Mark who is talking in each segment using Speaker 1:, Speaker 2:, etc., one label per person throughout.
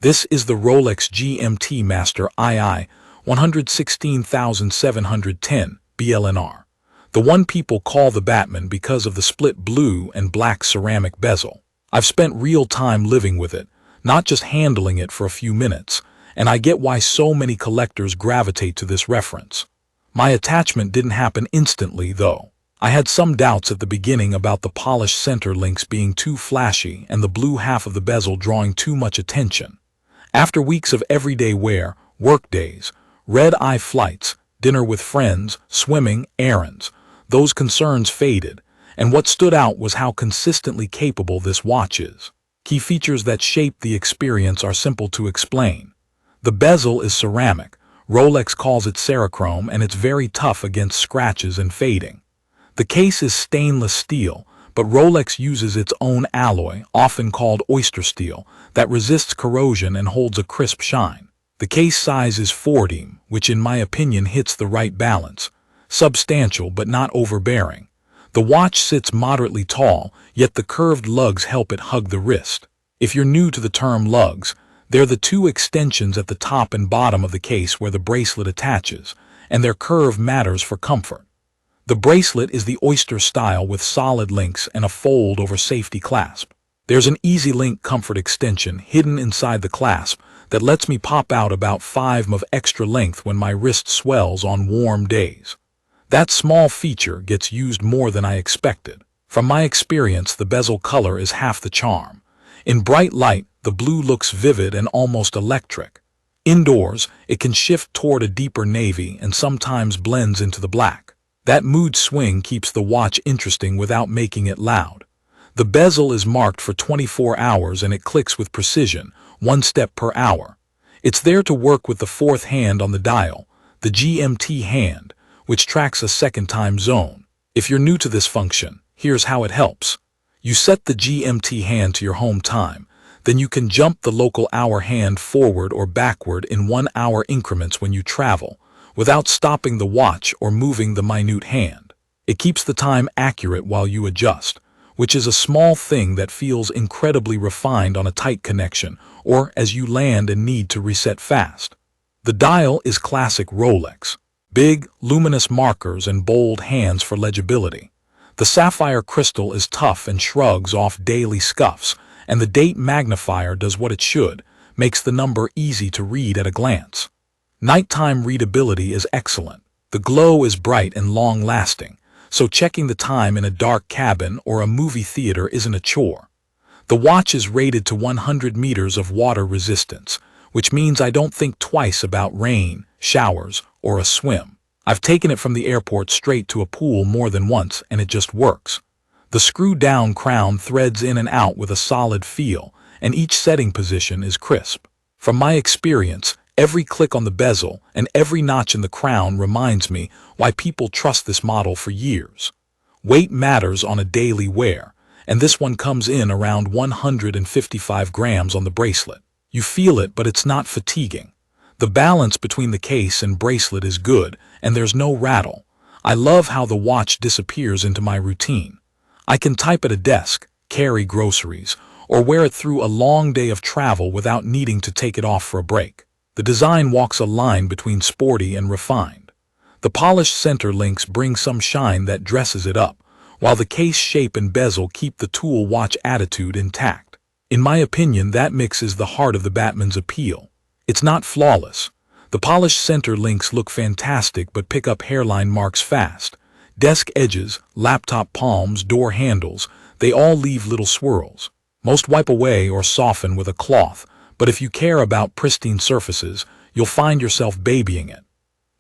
Speaker 1: This is the Rolex GMT Master II 116710 BLNR, the one people call the Batman because of the split blue and black ceramic bezel. I've spent real time living with it, not just handling it for a few minutes, and I get why so many collectors gravitate to this reference. My attachment didn't happen instantly, though. I had some doubts at the beginning about the polished center links being too flashy and the blue half of the bezel drawing too much attention. After weeks of everyday wear, work days, red-eye flights, dinner with friends, swimming, errands, those concerns faded, and what stood out was how consistently capable this watch is. Key features that shape the experience are simple to explain. The bezel is ceramic. Rolex calls it Cerachrom, and it's very tough against scratches and fading. The case is stainless steel, but Rolex uses its own alloy, often called Oyster steel, that resists corrosion and holds a crisp shine. The case size is 40, which in my opinion hits the right balance. Substantial but not overbearing. The watch sits moderately tall, yet the curved lugs help it hug the wrist. If you're new to the term lugs, they're the two extensions at the top and bottom of the case where the bracelet attaches, and their curve matters for comfort. The bracelet is the Oyster style with solid links and a fold-over safety clasp. There's an Easy Link comfort extension hidden inside the clasp that lets me pop out about 5 mm of extra length when my wrist swells on warm days. That small feature gets used more than I expected. From my experience, the bezel color is half the charm. In bright light, the blue looks vivid and almost electric. Indoors, it can shift toward a deeper navy and sometimes blends into the black. That mood swing keeps the watch interesting without making it loud. The bezel is marked for 24 hours and it clicks with precision, 1 step per hour. It's there to work with the fourth hand on the dial, the GMT hand, which tracks a second time zone. If you're new to this function, here's how it helps. You set the GMT hand to your home time, then you can jump the local hour hand forward or backward in 1 hour increments when you travel, without stopping the watch or moving the minute hand. It keeps the time accurate while you adjust, which is a small thing that feels incredibly refined on a tight connection or as you land and need to reset fast. The dial is classic Rolex. Big, luminous markers and bold hands for legibility. The sapphire crystal is tough and shrugs off daily scuffs, and the date magnifier does what it should, makes the number easy to read at a glance. Nighttime readability is excellent. The glow is bright and long-lasting, so checking the time in a dark cabin or a movie theater isn't a chore. The watch is rated to 100 meters of water resistance, which means I don't think twice about rain, showers, or a swim. I've taken it from the airport straight to a pool more than once, and it just works. The screw-down crown threads in and out with a solid feel, and each setting position is crisp. From my experience, every click on the bezel and every notch in the crown reminds me why people trust this model for years. Weight matters on a daily wear, and this one comes in around 155 grams on the bracelet. You feel it, but it's not fatiguing. The balance between the case and bracelet is good, and there's no rattle. I love how the watch disappears into my routine. I can type at a desk, carry groceries, or wear it through a long day of travel without needing to take it off for a break. The design walks a line between sporty and refined. The polished center links bring some shine that dresses it up, while the case shape and bezel keep the tool watch attitude intact. In my opinion, that mix is the heart of the Batman's appeal. It's not flawless. The polished center links look fantastic but pick up hairline marks fast. Desk edges, laptop palms, door handles, they all leave little swirls. Most wipe away or soften with a cloth, but if you care about pristine surfaces, you'll find yourself babying it.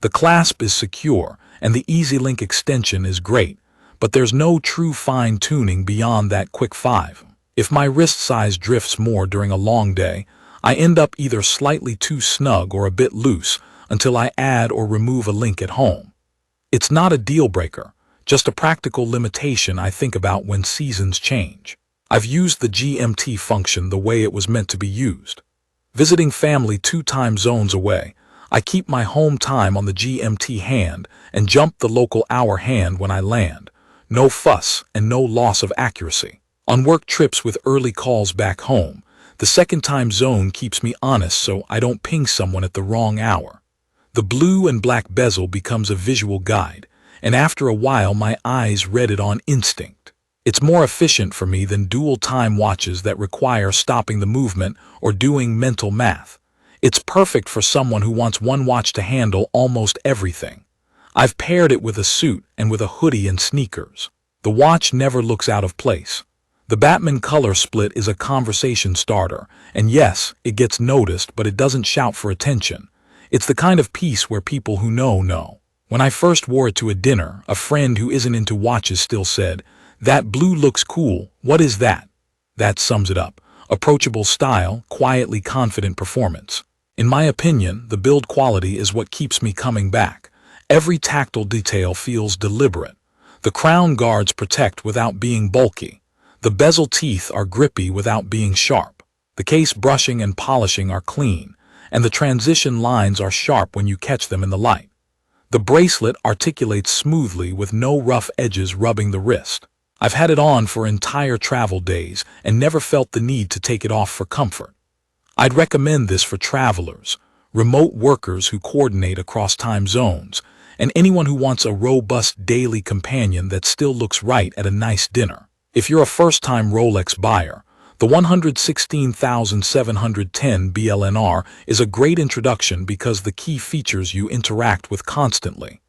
Speaker 1: The clasp is secure, and the Easy Link extension is great, but there's no true fine-tuning beyond that quick 5. If my wrist size drifts more during a long day, I end up either slightly too snug or a bit loose until I add or remove a link at home. It's not a deal breaker, just a practical limitation I think about when seasons change. I've used the GMT function the way it was meant to be used. Visiting family 2 time zones away, I keep my home time on the GMT hand and jump the local hour hand when I land. No fuss and no loss of accuracy. On work trips with early calls back home, The second time zone keeps me honest so I don't ping someone at the wrong hour. The blue and black bezel becomes a visual guide, and after a while my eyes read it on instinct. It's more efficient for me than dual time watches that require stopping the movement or doing mental math. It's perfect for someone who wants one watch to handle almost everything. I've paired it with a suit and with a hoodie and sneakers. The watch never looks out of place. The Batman color split is a conversation starter, and yes, it gets noticed, but it doesn't shout for attention. It's the kind of piece where people who know. When I first wore it to a dinner, a friend who isn't into watches still said, "That blue looks cool, what is that?" That sums it up. Approachable style, quietly confident performance. In my opinion, the build quality is what keeps me coming back. Every tactile detail feels deliberate. The crown guards protect without being bulky. The bezel teeth are grippy without being sharp. The case brushing and polishing are clean, and the transition lines are sharp when you catch them in the light. The bracelet articulates smoothly with no rough edges rubbing the wrist. I've had it on for entire travel days and never felt the need to take it off for comfort. I'd recommend this for travelers, remote workers who coordinate across time zones, and anyone who wants a robust daily companion that still looks right at a nice dinner. If you're a first-time Rolex buyer, the 116,710 BLNR is a great introduction because the key features you interact with constantly.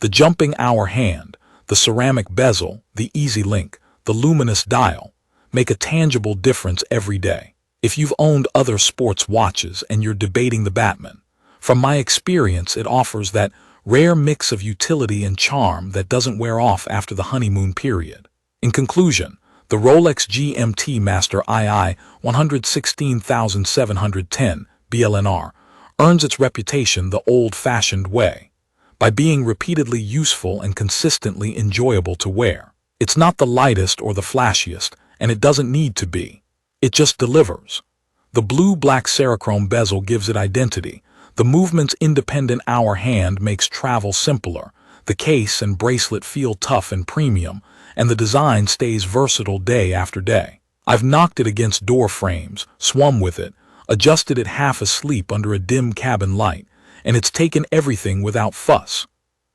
Speaker 1: The jumping hour hand, the ceramic bezel, the easy link, the luminous dial, make a tangible difference every day. If you've owned other sports watches and you're debating the Batman, from my experience it offers that rare mix of utility and charm that doesn't wear off after the honeymoon period. In conclusion, the Rolex GMT Master II 116,710 BLNR earns its reputation the old-fashioned way, by being repeatedly useful and consistently enjoyable to wear. It's not the lightest or the flashiest, and it doesn't need to be. It just delivers. The blue-black Cerachrom bezel gives it identity. The movement's independent hour hand makes travel simpler. The case and bracelet feel tough and premium, and the design stays versatile day after day. I've knocked it against door frames, swum with it, adjusted it half asleep under a dim cabin light, and it's taken everything without fuss.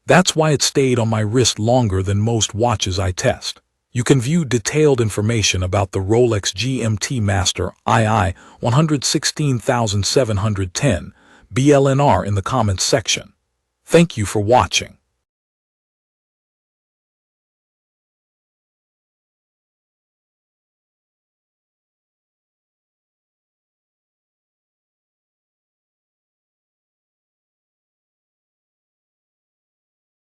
Speaker 1: That's why it stayed on my wrist longer than most watches I test. You can view detailed information about the Rolex GMT Master II 116,710 BLNR in the comments section. Thank you for watching.